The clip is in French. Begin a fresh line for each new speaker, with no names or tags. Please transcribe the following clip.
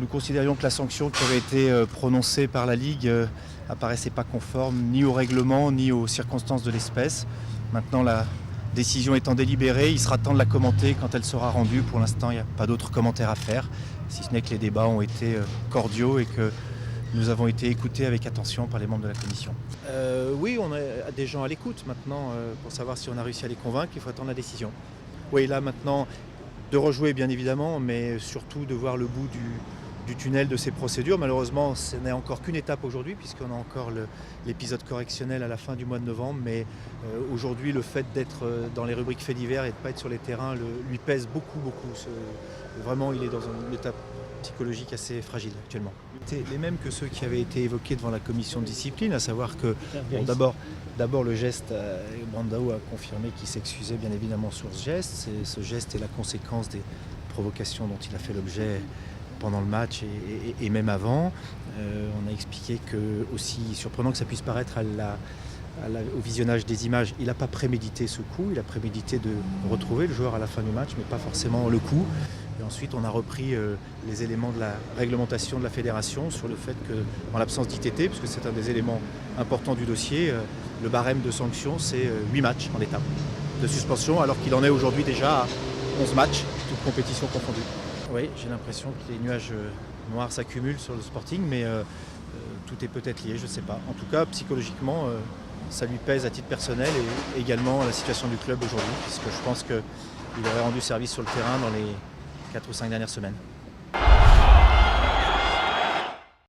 Nous considérions que la sanction qui avait été prononcée par la Ligue apparaissait pas conforme ni au règlement ni aux circonstances de l'espèce. Maintenant, la décision étant délibérée, il sera temps de la commenter quand elle sera rendue. Pour l'instant, il n'y a pas d'autres commentaires à faire, si ce n'est que les débats ont été cordiaux et que nous avons été écoutés avec attention par les membres de la commission. Oui, on a des gens à l'écoute maintenant pour savoir si on a réussi à les convaincre. Il faut attendre la décision. Oui, là maintenant, de rejouer bien évidemment, mais surtout de voir le bout du tunnel de ces procédures. Malheureusement, ce n'est encore qu'une étape aujourd'hui, puisqu'on a encore l'épisode correctionnel à la fin du mois de novembre. Mais aujourd'hui, le fait d'être dans les rubriques faits divers et de ne pas être sur les terrains lui pèse beaucoup. Vraiment, il est dans une étape psychologique assez fragile actuellement. C'est les mêmes que ceux qui avaient été évoqués devant la commission de discipline, à savoir que d'abord le geste, Brandao a confirmé qu'il s'excusait bien évidemment sur ce geste. Ce geste est la conséquence des provocations dont il a fait l'objet pendant le match et même avant. On a expliqué que, aussi surprenant que ça puisse paraître au visionnage des images, il n'a pas prémédité ce coup, il a prémédité de retrouver le joueur à la fin du match, mais pas forcément le coup. Et ensuite, on a repris les éléments de la réglementation de la fédération sur le fait que, en l'absence d'ITT, puisque c'est un des éléments importants du dossier, le barème de sanctions, c'est 8 matchs en l'état de suspension, alors qu'il en est aujourd'hui déjà à 11 matchs, toutes compétitions confondues. Oui, j'ai l'impression que les nuages noirs s'accumulent sur le Sporting, mais tout est peut-être lié, je ne sais pas. En tout cas, psychologiquement, ça lui pèse à titre personnel et également la situation du club aujourd'hui, puisque je pense qu'il aurait rendu service sur le terrain dans les 4 ou 5 dernières semaines.